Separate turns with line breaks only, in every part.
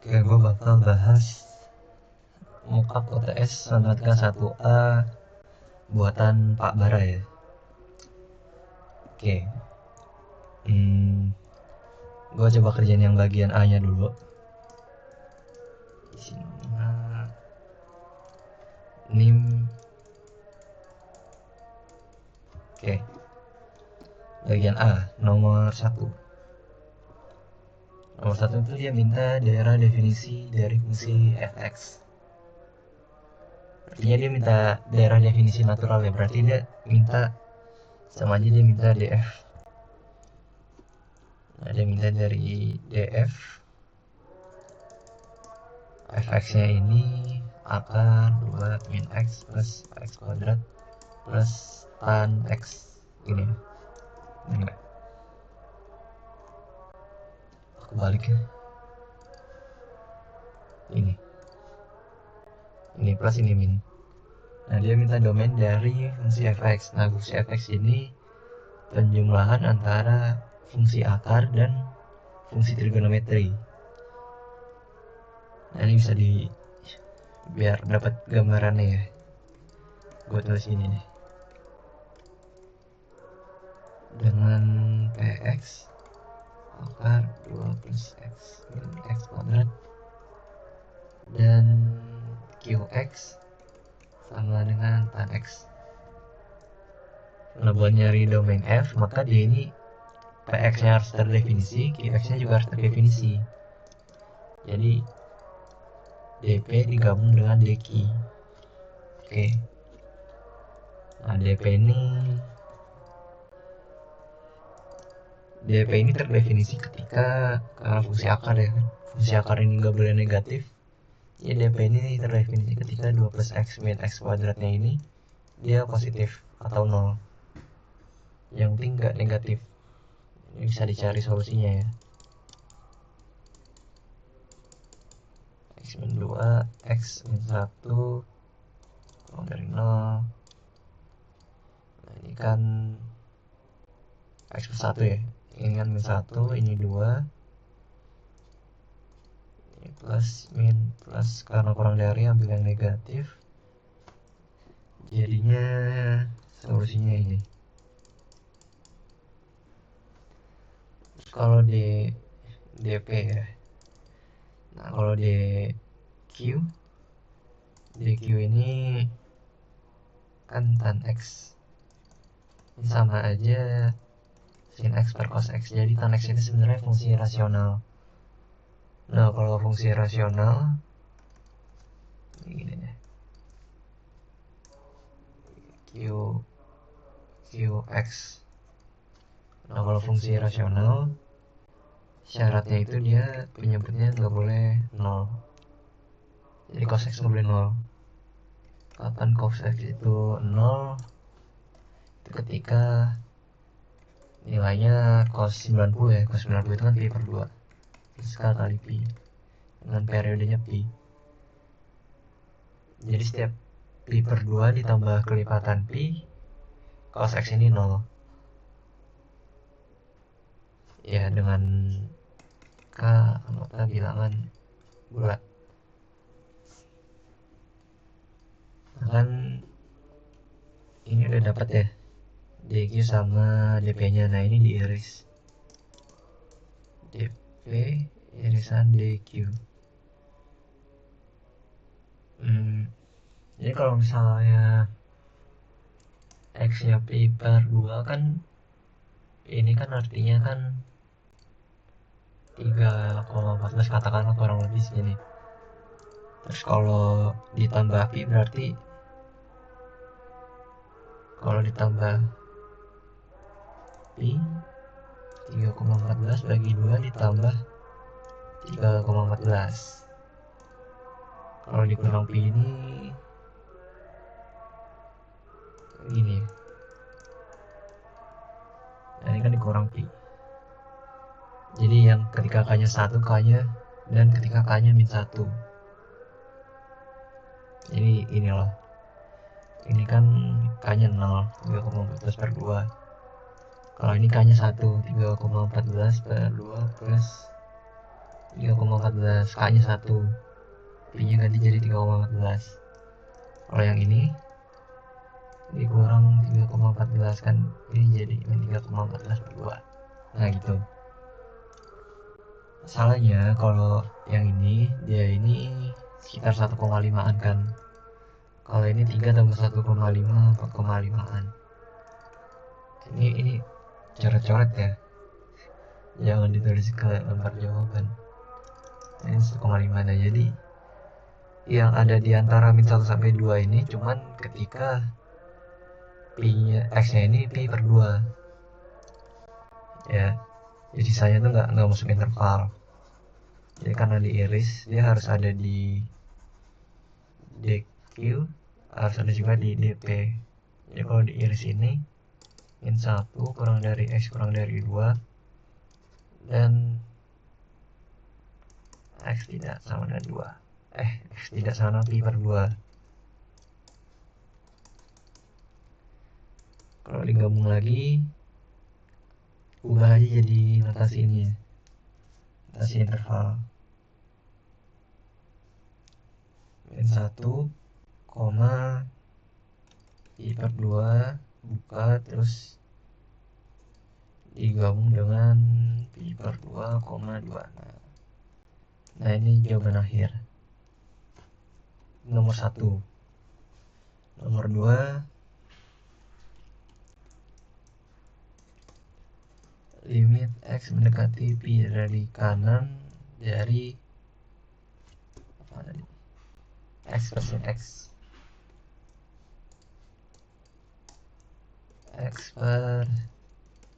Oke, gue bakal bahas mockup OTS Sangatka 1A buatan Pak Bara ya. Oke, gue coba kerjain yang bagian A nya dulu. Di sini nim. Oke, bagian A nomor 1. Nomor 1 itu dia minta daerah definisi dari fungsi fx. Artinya dia minta daerah definisi natural ya, berarti dia minta sama aja dia minta df. Nah, dia minta dari df fx nya ini akar 2 min x plus x kuadrat plus tan x ini aku balik ya, ini plus ini min. Nah, dia minta domain dari fungsi fx. Nah, fungsi fx ini penjumlahan antara fungsi akar dan fungsi trigonometri. Nah, ini bisa biar dapat gambarannya ya, gue tulis ini nih, dengan px akar 2 plus x min x kuadrat dan qx sama dengan tan x. Nah, buat nyari domain f, maka dia ini px nya harus terdefinisi, qx nya juga harus terdefinisi. Jadi dp digabung dengan dq. Oke. Nah, dp ini terdefinisi ketika karena fungsi akar ya kan. Fungsi akar ini nggak boleh negatif. Ya, dp ini terdefinisi ketika 2 plus x min x kuadratnya ini dia positif atau 0. Yang penting nggak negatif. Ini bisa dicari solusinya ya. X min 2, X min 1 kurang dari 0. Nah, ini kan X plus 1 ya. Ini kan min 1, ini 2. Ini plus, min, plus. Karena kurang dari ambil yang negatif. Jadinya solusinya ini. Terus kalau dp ya. Nah, kalau dq ini kan tan x. Ini sama aja sin x per cos x. Jadi tan x ini sebenarnya fungsi rasional. Nah, kalau fungsi rasional ini deh, qx. Nah, kalau fungsi rasional syaratnya itu dia penyebutnya nggak boleh 0. Jadi cos x nggak boleh 0. Kapan cos x itu 0? Itu ketika nilainya cos 90 ya. Cos 90 itu kan pi per 2 skala kali pi dengan periodenya pi. Jadi setiap pi per 2 ditambah kelipatan pi, cos x ini 0 ya, dengan k anggota bilangan bulat. Nah, kan ini udah dapat ya dq sama dp nya. Nah, ini diiris dp irisan dq. Jadi kalau misalnya x nya pi per 2 kan, ini kan artinya kan 3,14 katakanlah kurang lebih segini. Terus kalau ditambah pi berarti kalau ditambah pi 3,14 bagi 2 ditambah 3,14. Kalau dikurang pi ini gini. Nah, ini kan dikurang pi. Jadi yang ketika k-nya 1 k-nya, dan ketika k-nya min 1. Jadi ini loh. Ini kan k-nya 0, 3,14 per 2. Kalau ini k-nya 1, 3,14 per 2 plus 3,14, K nya 1, P nya ganti jadi 3,14. Kalau yang ini dikurang 3,14 kan, ini jadi 3,14/2. Nah gitu. Masalahnya kalau yang ini, dia ini sekitar 1,5an kan. Kalau ini 3 tambah 1,5, 4,5an. Ini coret-coret ya, jangan ditulis ke lembar jawaban. Ini 1,5. Nah jadi yang ada di antara min 1 sampai 2 ini cuman ketika P-nya, X-nya ini P per 2 ya, jadi sisanya tuh nggak masuk interval. Jadi karena diiris, dia harus ada di DQ, harus ada juga di DP. Jadi kalau diiris ini min 1 kurang dari X kurang dari 2, dan X tidak sama dengan 2. X tidak sama dengan Pi per 2. Kalau digabung lagi, ubah aja jadi notasi ini ya, notasi interval. Min 1, Pi per 2, buka, terus digabung dengan Pi per 2,2. Nah ini jawaban akhir. Nomor 1. Nomor 2, limit X mendekati Pi dari kanan dari apa tadi? X per sin X. X per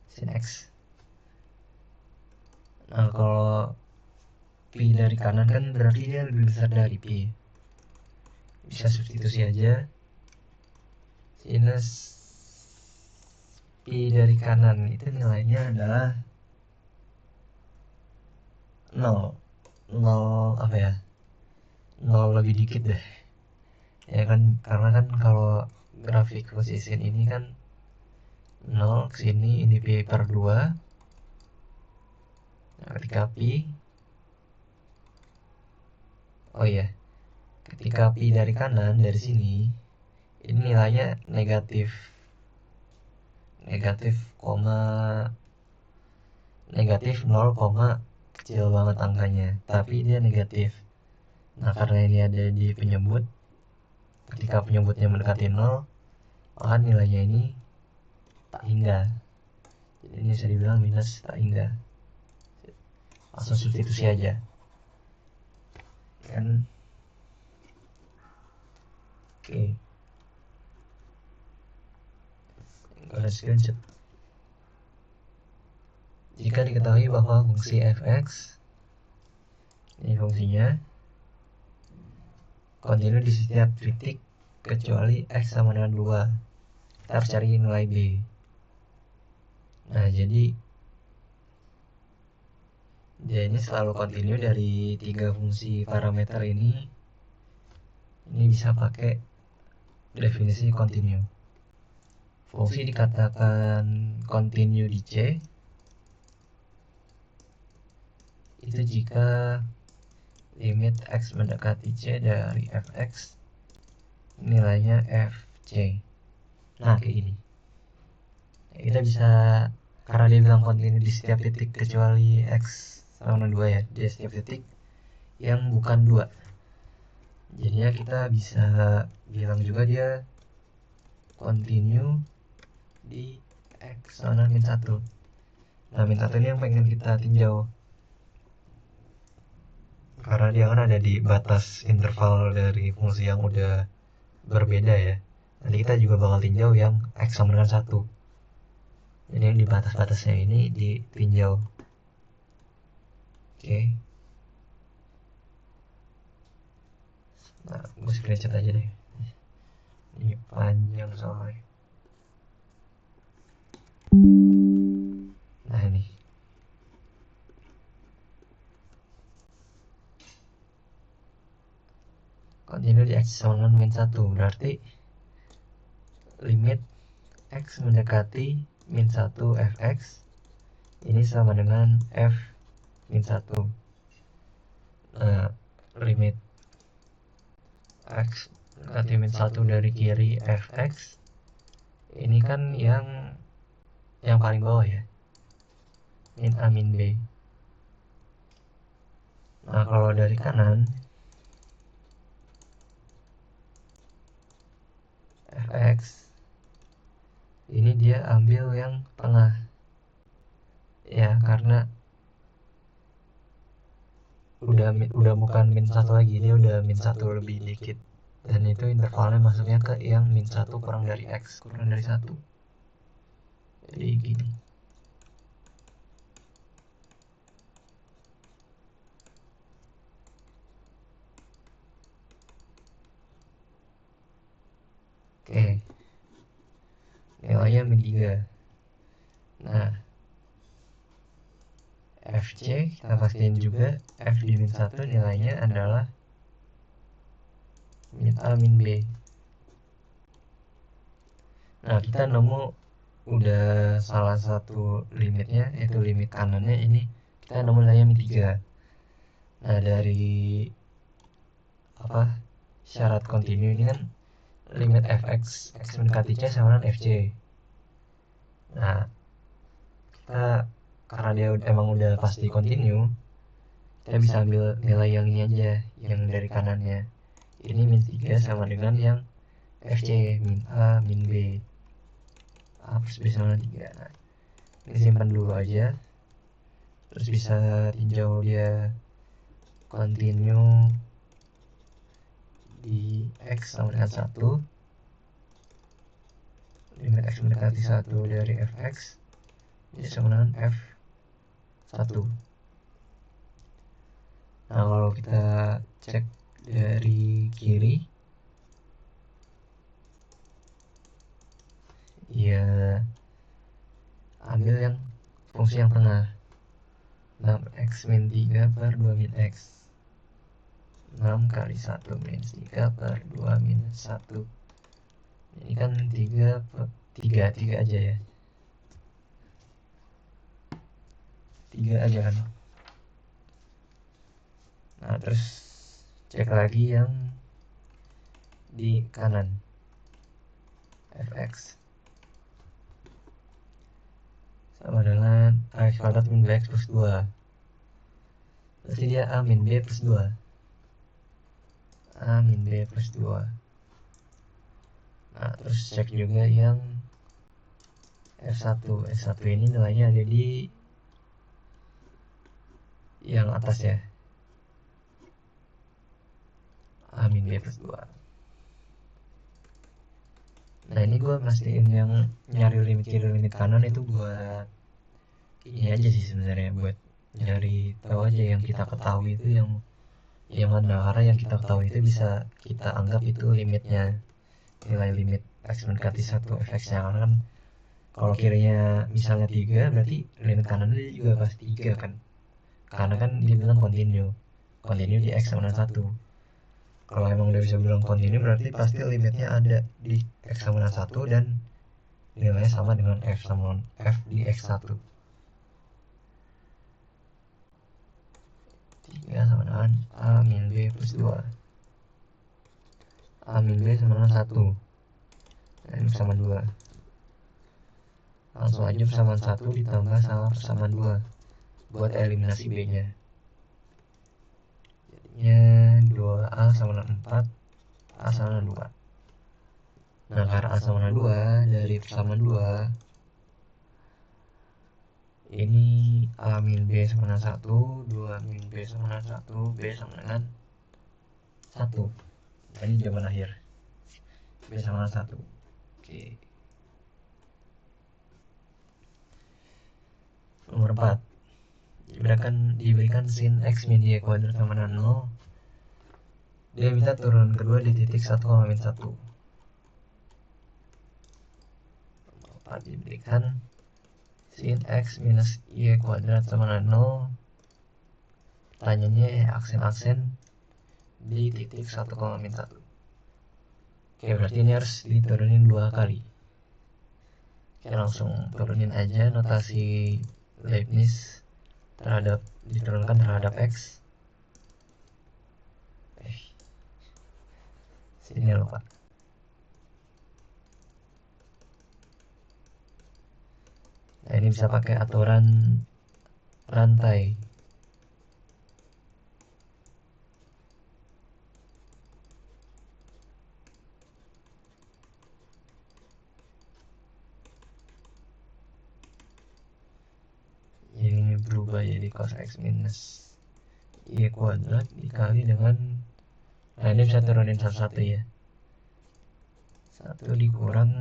sin X. Nah kalau Pi dari kanan kan berarti dia lebih besar dari Pi. Bisa substitusi aja. Sinus Pi dari kanan itu nilainya adalah 0 apa ya, 0 lebih dikit deh ya kan, karena kan kalau grafik position ini kan 0 kesini, ini Pi per 2. Nah ketika Pi, ketika Pi dari kanan, dari sini, ini nilainya negatif negatif 0, kecil banget angkanya, tapi dia negatif. Nah karena ini ada di penyebut, ketika penyebutnya mendekati 0, maka nilainya ini tak hingga. Jadi ini bisa dibilang minus tak hingga. Langsung substitusi aja kan. Oke, ada screenshot. Jika diketahui bahwa fungsi fx, ini fungsinya, kontinu di setiap titik kecuali x sama dengan 2, kita harus cari nilai b. Nah jadi dia ini selalu kontinu dari 3 fungsi parameter ini bisa pakai definisi kontinu. Fungsi dikatakan kontinu di C itu jika limit X mendekati C dari fx nilainya fc. Nah kayak gini kita bisa, karena dia bilang kontinu di setiap titik kecuali X sama 2 ya, di setiap titik yang bukan 2, jadinya kita bisa bilang juga dia kontinu di X sama min 1. Nah min 1 ini yang pengen kita tinjau, karena dia kan ada di batas interval dari fungsi yang udah berbeda ya. Nanti kita juga bakal tinjau yang X sama dengan 1. Jadi yang di batas-batasnya ini ditinjau. Oke. Nah, gue screenshot aja deh. Ini panjang soalnya. Nah ini. Kontinu di X sama dengan min 1, berarti limit X mendekati min 1 fx ini sama dengan f min 1. limit x mendekati min 1 dari kiri fx ini kan yang paling bawah ya, min a min b. Nah kalau dari kanan fx ini dia ambil yang tengah ya, karena udah bukan min 1 lagi, dia udah min 1 lebih dikit, dan itu intervalnya masuknya ke yang min 1 kurang dari x kurang dari 1. Jadi gini. Oke, nilainya min 3. Nah fc kita pastiin juga, f di min 1 nilainya adalah min a min b. Nah kita nemu udah salah satu limitnya, yaitu limit kanannya ini kita nemu nilainya min 3. Nah dari syarat kontinu ini kan limit fx x mendekati c sama dengan fc. Nah kita karena dia emang udah pasti kontinu, kita bisa ambil nilai yang ini aja, yang dari kanannya. Ini min 3 sama dengan yang fc min a min b, a plus b sama 3. Nah ini simpan dulu aja, terus bisa tinjau dia kontinu di x sama dengan 1. Limit x mendekati 1 dari fx ini sama dengan f1. Nah kalau kita cek dari kiri ya, ambil yang fungsi yang tengah, 6x min 3 per 2 min x, 6 kali 1 minus 3 per 2 minus 1. Ini kan 3 aja ya, 3 aja kan. Nah terus cek lagi yang di kanan, fx sama dengan ax kuadrat min bx plus 2. Berarti dia a min b plus 2, a min b plus 2. Nah terus cek juga yang f1. F1 ini nilainya ada di yang atas ya, a min b plus 2. Nah ini gue mastiin yang nyari limit kiri limit kanan itu buat ini aja sih sebenarnya, buat nyari tahu aja yang kita ketahui itu yang mana, karena yang kita ketahui itu bisa kita anggap itu limitnya, nilai limit x mendekati 1 fx nya. Karena kan kalau kirinya misalnya 3 berarti limit kanannya juga pasti 3 kan, karena kan dia bilang kontinu di x sama dengan 1. Kalau emang udah bisa bilang kontinu berarti pasti limitnya ada di x sama dengan 1 dan nilainya sama dengan f di x1. 3 sama dengan a min b plus 2, a min b sama dengan 1, dan ini persamaan 2. Langsung aja persamaan 1 ditambah sama persamaan 2 buat eliminasi b nya, jadinya 2a sama dengan 4, a sama dengan 2. Nah karena a sama dengan 2, dari persamaan 2 ini a min b sama dengan 1, 2 min b sama dengan 1, b sama dengan 1. Nah, ini jawaban akhir, b sama dengan 1. Oke. Nomor 4, diberikan sin x min y kuadrat sama dengan 0. Dia minta turunan kedua di titik 1, min 1. Nomor 4 diberikan sin x minus y kuadrat sama dengan 0. Tanyanya aksen-aksen di titik 1, min 1. Oke, berarti ini harus diturunin 2 kali. Oke, langsung turunin aja notasi Leibniz diturunkan terhadap x. Sini lupa. Nah ini bisa pakai aturan rantai. Ini berubah jadi cos x minus y kuadrat dikali dengan, nah ini bisa turunin satu-satu ya, 1 dikurang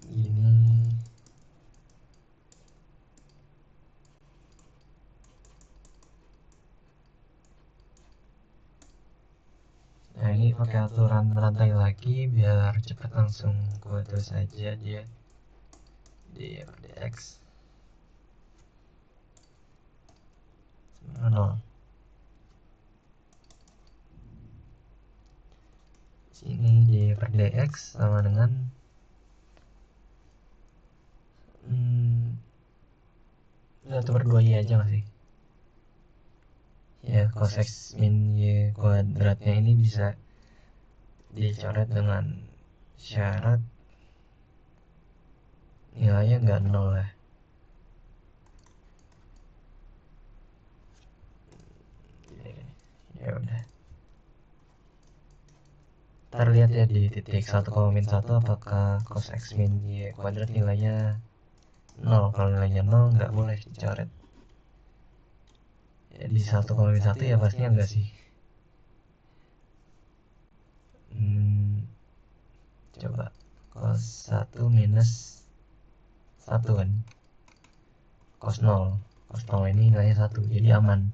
ini. Nah ini pakai aturan rantai lagi biar cepat, langsung gua tulis aja dia d per dx sama 0. Sini d per dx sama dengan 1/2y aja nggak sih? Ya cos x min y kuadratnya ini bisa dicoret dengan syarat nilainya nggak 0 lah. Ya udah, terlihat ya di titik 1,-1 apakah cos x min y kuadrat nilainya 0. Kalau nilainya 0 nggak boleh dicoret ya. Di 1,-1 ya pastinya enggak sih. Coba cos 1 minus 1 kan, cos 0 ini nilainya 1, jadi aman,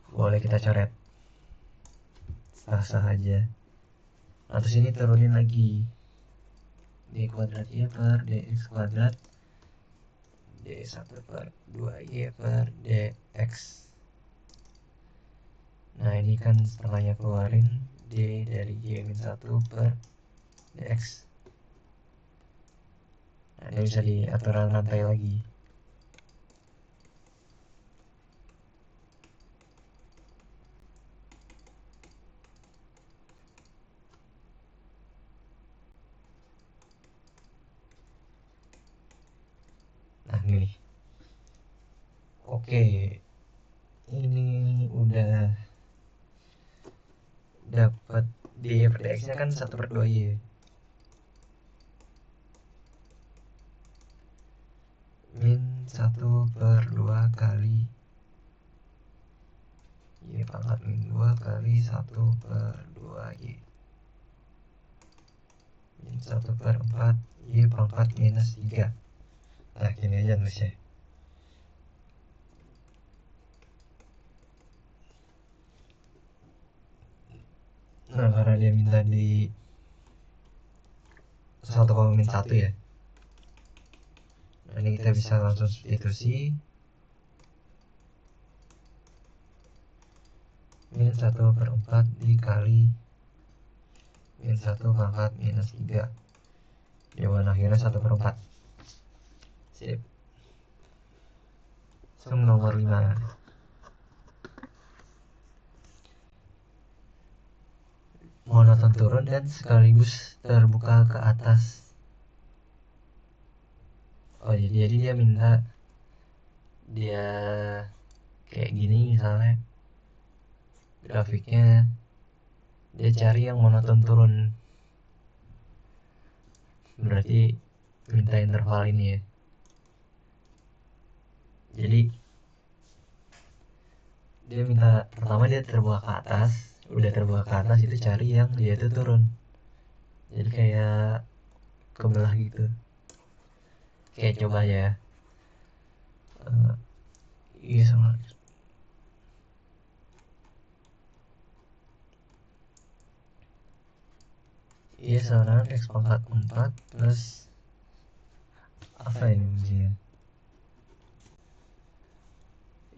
boleh kita coret, sah-sah aja. Nah terus ini turunin lagi d kuadrat y per dx kuadrat d1/2y per dx. Nah ini kan setengahnya keluarin, d dari y-1 per dx. Nah ini bisa diaturan rantai lagi. Nah ini oke, ini udah dapat d per dx nya kan 1/2y, min 1/2 kali y pangkat min 2 kali 1/2y min 1/4 y pangkat minus 3. Nah gini aja nulisnya. Nah karena dia minta di 1,-1 ya, nah ini kita bisa langsung substitusi min 1/4 dikali min 1 pangkat minus 3, jawaban akhirnya 1/4. Sip. Sum nomor 5, monoton turun dan sekaligus terbuka ke atas. Oh jadi dia minta dia kayak gini misalnya, grafiknya dia cari yang monoton turun, berarti minta interval ini ya. Jadi dia minta pertama dia terbuka ke atas, udah terbuka ke atas itu cari yang dia itu turun, jadi kayak kebelah gitu. Kayak coba ya, iya sama iya sama x pangkat 4 plus apa ini fungsinya,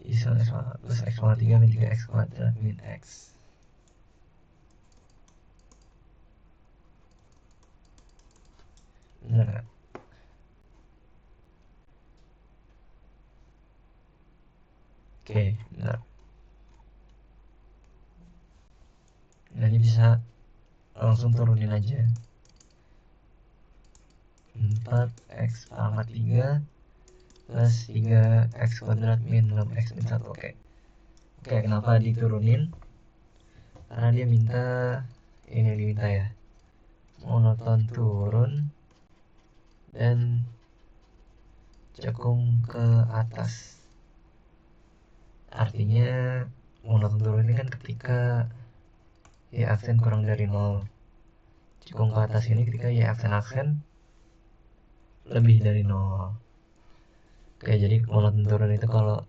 iya sama x pangkat plus x pangkat 3 min 3x kuadrat min x. Bener gak? Oke, bentar. Nah, ini bisa langsung turunin aja. 4x pangkat 3 plus 3x kuadrat min 6x min 1. Oke, kenapa diturunin? Karena dia minta, ini diminta ya, monoton turun dan cekung ke atas. Artinya monoton turun ini kan ketika y aksen kurang dari 0. Cekung ke atas ini ketika y aksen lebih dari 0. Oke, jadi monoton turun itu kalau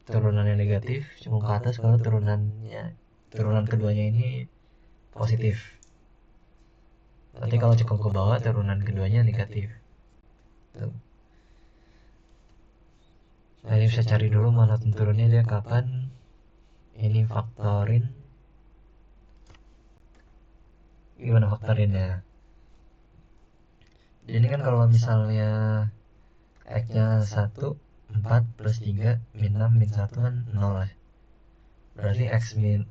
turunannya negatif, cekung ke atas kalau turunan keduanya ini positif. Nanti kalau cekung ke bawah, turunan keduanya negatif. Tuh. Nah, ini bisa cari dulu monoton turunnya dia kapan. Ini faktorin. Gimana faktorinnya? Jadi ini kan kalau misalnya x-nya 1, 4 plus 3 min 6 min 1 kan 0 lah. Berarti x min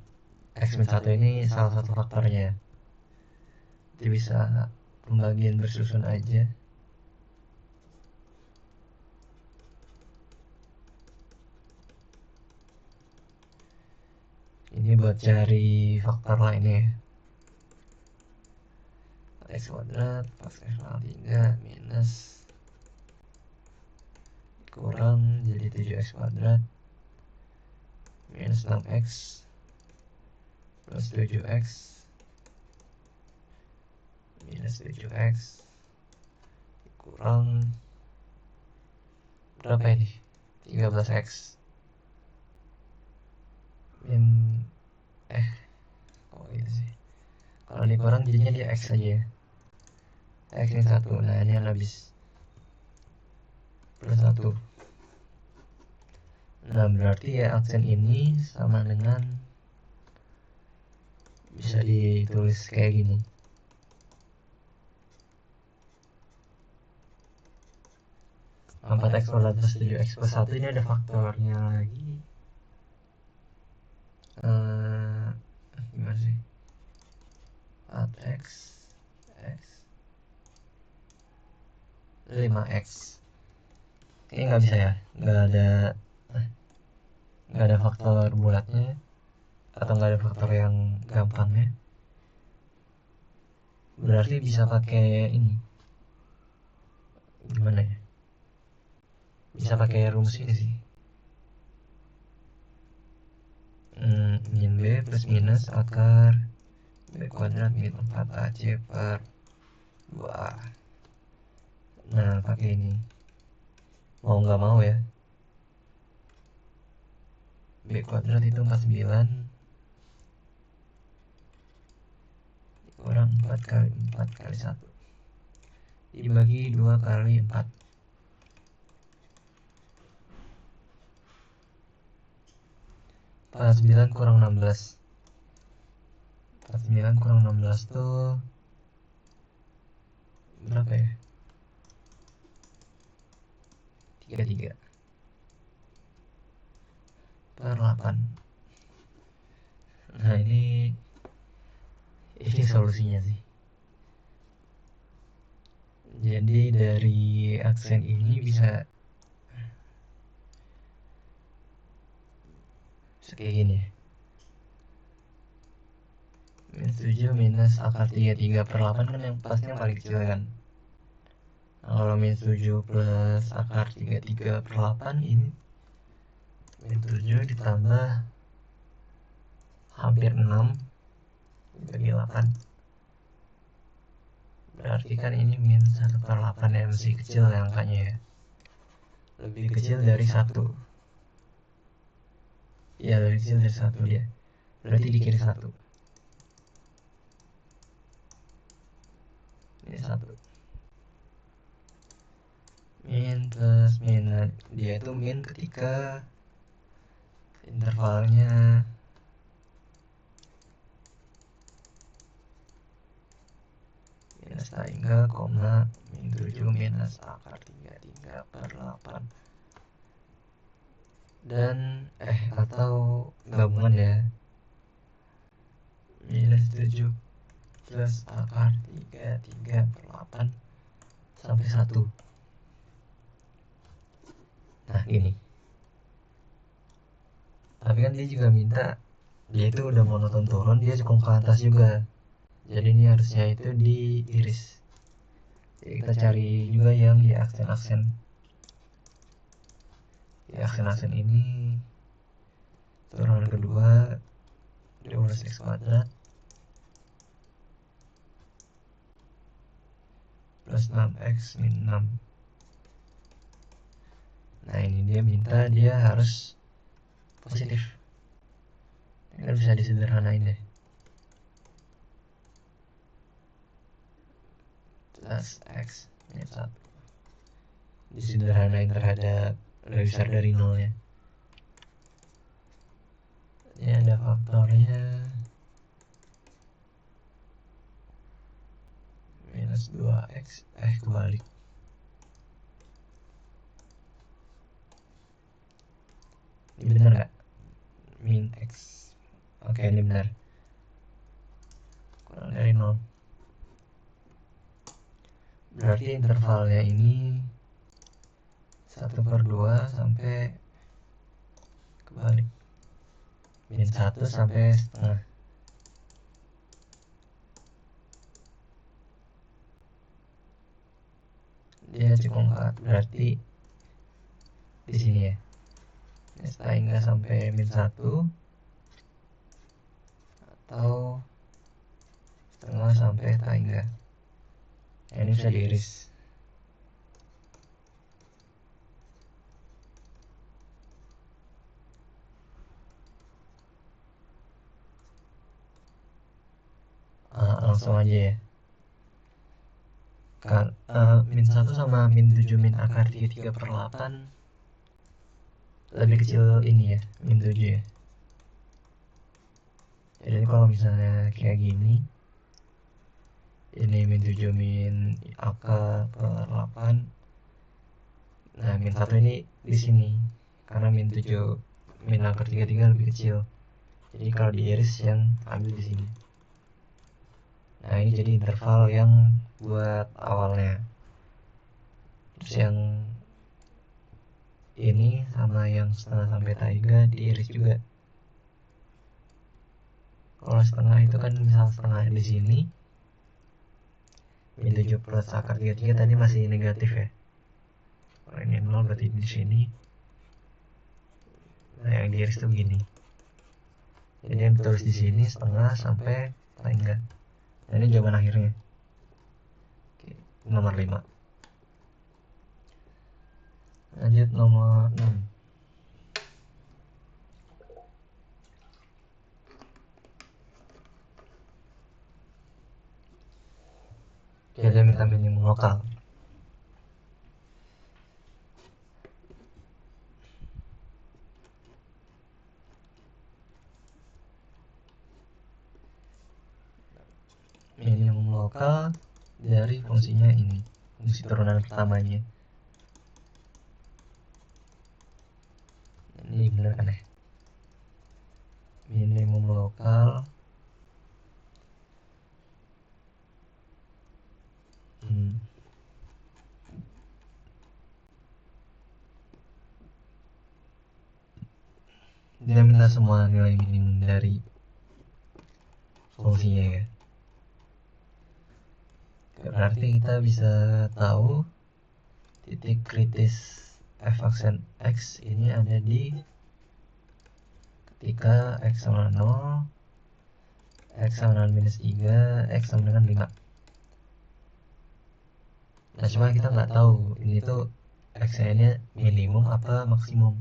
1 ini salah satu faktornya. Jadi bisa pembagian bersusun aja. Ini buat cari faktor lainnya. X kuadrat pas x pangkat 3 minus kurang jadi 7x kuadrat minus 6x plus 7x minus 7x kurang berapa ini? 13x min kok gitu sih? Kalau dikurang jadinya dia x aja ya. X min 1. Nah, ini yang habis plus 1. Nah, berarti ya aksen ini sama dengan, bisa ditulis kayak gini. Empat x kuadrat plus 7x plus 1 ini ada faktornya lagi. Gimana sih? 4x x 5x. Ini nggak bisa ya, nggak ada faktor bulatnya atau nggak ada faktor yang gampangnya. Berarti bisa pakai ini, gimana ya, bisa pakai rumus ini sih. Min b plus minus akar b kuadrat min 4ac per 2. Nah, pakai ini mau nggak mau ya, b kuadrat itu 49 kurang 4 kali 4 kali 1 dibagi 2 kali 4. 49 kurang 16. 49 kurang 16 tuh berapa ya? 33 per 8. Nah, ini solusinya sih. Jadi dari aksen ini bisa kayak gini. Min 7 minus akar 33 per 8 kan yang pasti yang paling kecil kan. Nah, kalau min 7 plus akar 33 per 8 ini min 7 ditambah hampir 6 dibagi 8. Berarti kan ini min 1 per 8 ya, masih kecil ya angkanya ya. Lebih kecil dari 1. Ya, lebih kecil dari 1 dia. Berarti di kiri 1. Ini 1. Min plus min. Nah, dia itu min ketika intervalnya minus hingga koma min 7 minus akar 33 per 8. dan atau gabungan ya, minus 7 plus akar 33/8 sampai 1. Nah gini, tapi kan dia juga minta, dia itu udah monoton turun, dia cukup ke atas juga, jadi ini harusnya itu diiris. Jadi kita cari juga yang di aksen-aksen. Di aksen-aksen ini turunan kedua 12x kuadrat plus 6x min 6. Nah ini dia minta dia harus positif. Ini kan bisa disederhanain deh. Plus x min 1. Disederhanain terhadap lebih besar dari 0 ya. Ini ada faktornya minus 2x, kebalik. Ini benar nggak? Min x. Oke, ini benar. Kurang dari 0. Berarti intervalnya ini 1/2 sampai kebalik. Min 1 sampai setengah. Dia cukup 4, berarti di sini ya. Setengah sampai min 1 atau setengah sampai setengah. Nah, ini bisa diiris. Langsung aja ya. Min 1 sama min 7 min akar 33/8 lebih kecil ini ya, min 7 ya. Jadi kalau misalnya kayak gini, ini min 7 min akar per 8, nah min 1 ini di sini, karena min 7 min akar 33 lebih kecil. Jadi kalau diiris yang ambil di sini. Nah ini jadi interval yang buat awalnya. Terus yang ini sama yang setengah sampai 3 diiris juga. Kalau setengah itu kan misal setengah di sini, min 7 plus akar 33 tadi masih negatif ya. Kalau ini 0 berarti di sini. Nah yang diiris tuh begini. Jadi yang ditulis di sini setengah sampai 3. Nah ini jawaban akhirnya. Oke, nomor 5. Lanjut nomor 6. Kita minta minimum lokal. Minimum lokal dari fungsinya ini, fungsi turunan pertamanya. Ini bener kan ya? Minimum lokal dia minta semua nilai minimum dari fungsinya ya. Berarti kita bisa tahu titik kritis f aksen x ini ada di ketika x sama 0, x sama minus 3, x sama dengan 5. Nah cuma kita nggak tahu ini tuh x-nya ini minimum apa maksimum.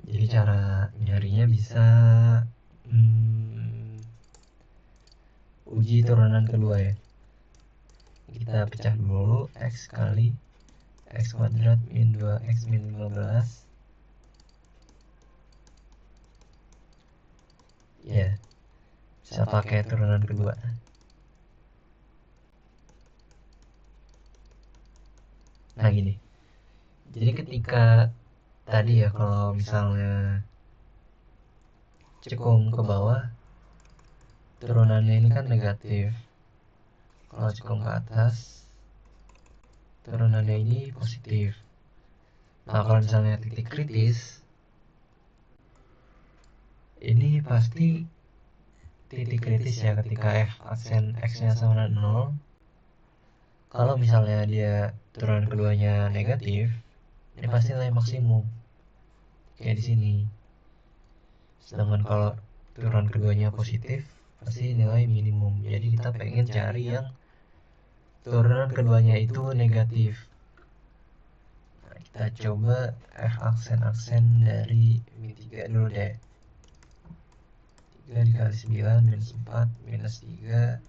Jadi cara nyarinya bisa uji turunan kedua ya. Kita pecah dulu x kali x kuadrat min 2x min 15. Ya, bisa pakai turunan kedua. Nah gini, jadi ketika tadi ya, kalau misalnya cekung ke bawah turunannya ini kan negatif, kalau cekung ke atas turunannya ini positif. Nah kalau misalnya titik kritis ini pasti titik kritis ya ketika f aksen x nya sama dengan 0. Kalau misalnya dia turunan keduanya negatif, ini pasti nilai maksimum kayak di sini. Sedangkan kalau turunan keduanya positif, pasti nilai minimum. Jadi kita pengen cari yang turunan keduanya itu negatif. Nah, kita coba f aksen dari min 3 dulu deh. 3 dikali 9 minus 4 minus 3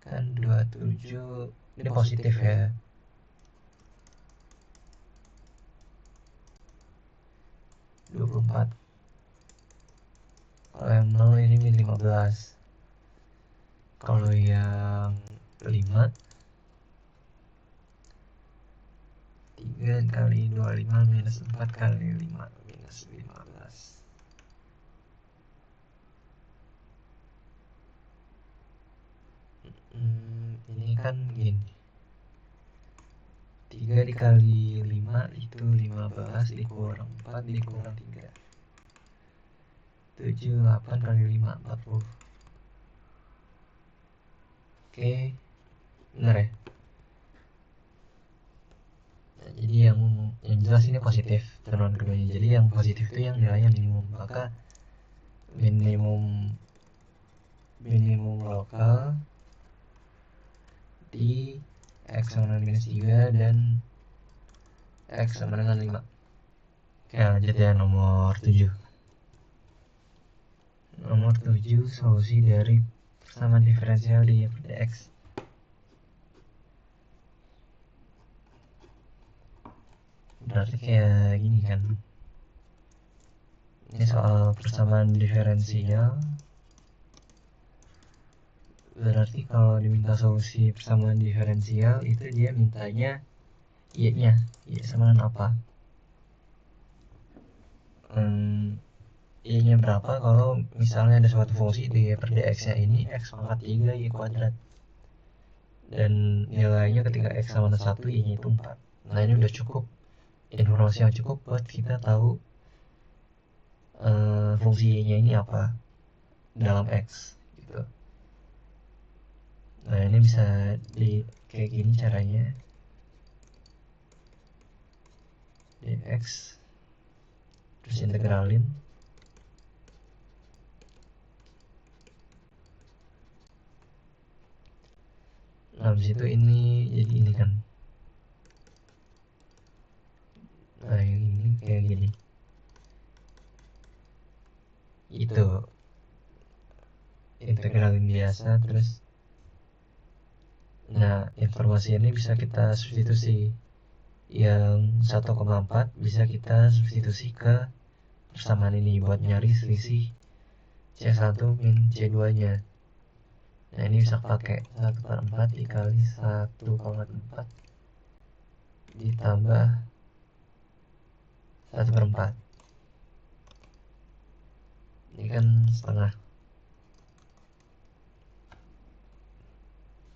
kan 27. Ini positif ya. 24. Kalau yang 0 ini min 15. Kalau yang 5 3 kali 25 minus 4 kali 5 minus 15. Ini kan gini, 3 dikali 5 itu 15 dikurang 4 dikurang 3, 78 kali 5 40. Oke, bener ya. Nah, jadi yang jelas ini positif turunan keduanya. Jadi yang positif itu yang nilainya minimum. Maka minimum lokal di x sama dengan minus 3 dan x sama dengan 5. Oke, lanjut ya, nomor 7. Nomor 7, solusi dari persamaan diferensial di y per dx. Berarti kayak gini kan, ini soal persamaan diferensial. Berarti kalau diminta solusi persamaan diferensial itu dia mintanya y nya, y sama dengan apa. Y nya berapa kalau misalnya ada suatu fungsi di y per dx nya ini x pangkat 3 y kuadrat, dan nilainya ketika x sama dengan 1 y nya itu 4. Nah ini udah cukup, informasi yang cukup buat kita tahu fungsi y nya ini apa dalam x gitu. Nah ini bisa di kayak gini caranya, dx terus integralin. Nah habis itu ini jadi ini kan, nah yang ini kayak gini. Itu integralin biasa terus. Nah informasi ini bisa kita substitusi, yang 1,4 bisa kita substitusi ke persamaan ini buat nyari selisih C1 min C2 nya. Nah ini bisa pakai 1/4 dikali 1,4 ditambah 1/4. Ini kan setengah.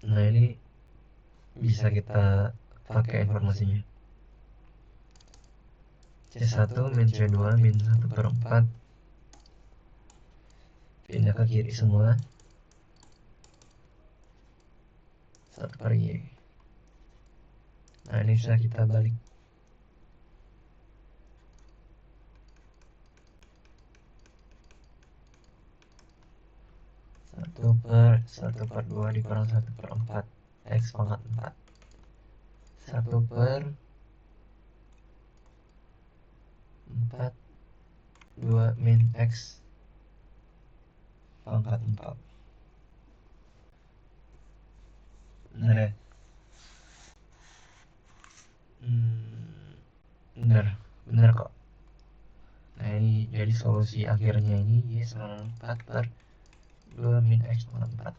Nah ini bisa kita pakai informasinya, C1 min C2 min 1/4 pindah ke kiri semua, 1/y. Nah ini bisa kita balik, 1/2 dikurang 1/4 x pangkat 4, 1/4 2 min x pangkat 4. Bener ya? Bener kok. Nah ini jadi solusi akhirnya ini y sama 4/2 min x pangkat 4.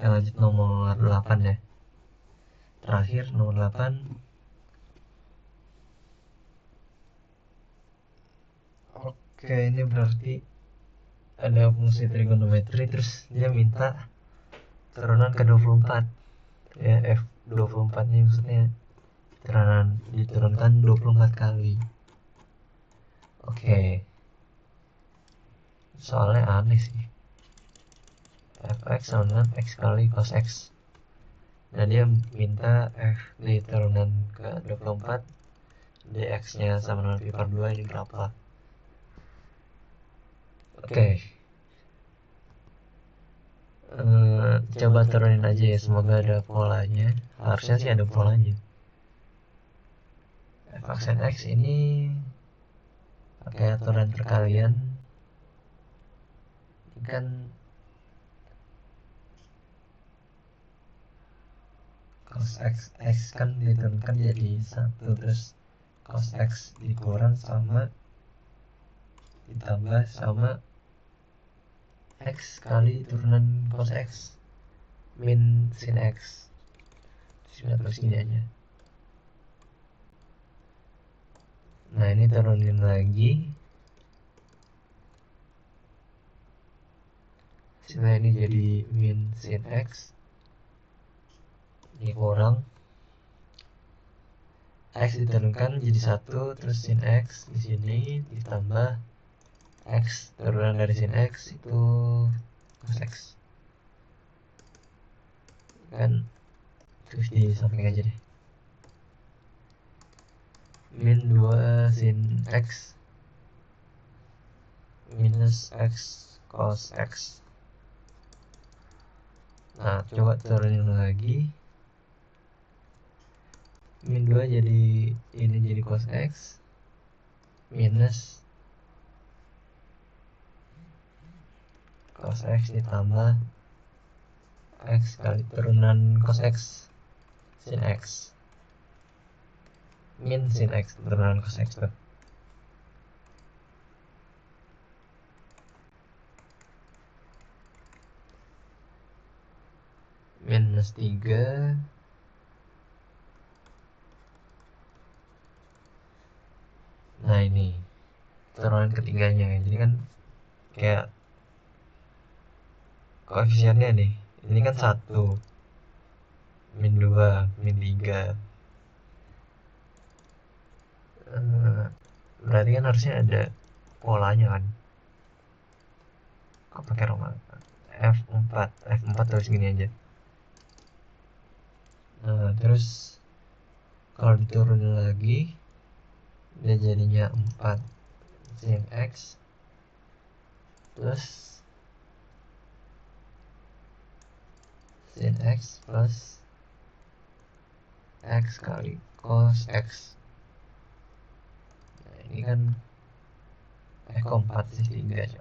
Lanjut nomor 8 ya. Terakhir nomor 8, Oke, ini berarti ada fungsi trigonometri, terus dia minta turunan ke 24 ya. F24 ini maksudnya diturunkan 24 kali. Oke, soalnya aneh sih. Fx sama dengan x kali cos x. Nah, dia minta f diturunan ke 24, dx nya sama dengan pi per 2 ini berapa. Oke. Coba turunin aja ya, semoga ada polanya. Harusnya sih ada polanya. Fx dan x ini pakai aturan perkalian. Ini kan cos x kan diturunkan jadi 1, terus cos x dikurang sama ditambah sama x kali turunan cos x min sin x. Terus gini aja. Nah, ini turunin lagi. Setelah ini jadi min sin x. Ini kurang. X diturunkan jadi 1, terus sin x di sini ditambah x turunan dari sin x itu cos x. Kan terus di samping aja deh. Min 2 sin x minus x cos x. Nah, coba turunin lagi. Min 2 jadi ini jadi cos x minus cos x ditambah x kali turunan cos x sin x min sin x turunan cos x tuh. Minus 3 nah, ini turunan ketiganya. Jadi kan kayak koefisiennya nih, ini kan 1, min 2, min 3. Berarti kan harusnya ada polanya kan. Kok pakai Roman? F4 terus gini aja. Nah, terus kalau diturunin lagi dia jadinya 4 sin x plus sin x plus x kali cos x. Nah, ini kan kok 4 sih, 3 aja.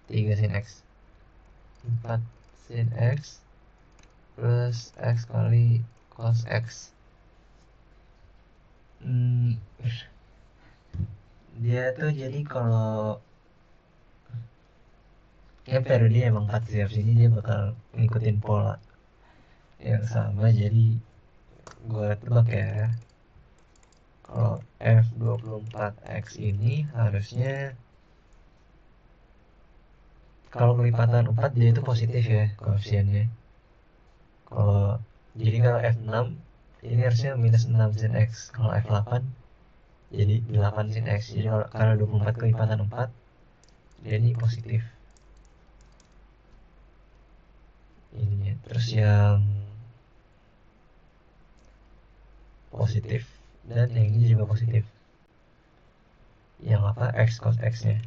3 sin x. 4 sin x plus x kali cos x. Dia tuh jadi kalau ya periode emang 4 sih, ini dia bakal ngikutin pola yang sama. Jadi gue tebak ya, kalau F24X ini harusnya kalau kelipatan 4 dia itu positif ya koefisiennya. Jadi kalau F6 ini harusnya minus 6 sin x. Kalau F8 jadi 8 sin x. Jadi kalau 24 kelipatan 4 dia ini positif ininya. Terus yang positif dan yang ini juga positif, yang apa, x cos x nya.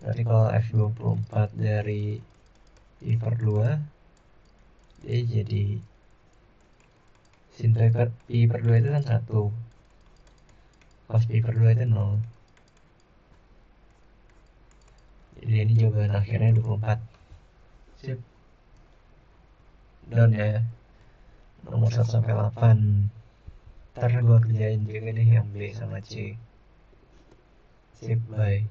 Berarti kalau F24 dari pi per 2 dia jadi sin pi per 2 itu kan 1, cos pi per 2 itu 0. Jadi ini jawaban akhirnya 24. Sip. Down ya, nomor 1 sampai 8. Ntar gua kerjain juga deh yang B sama C. Sip, bye.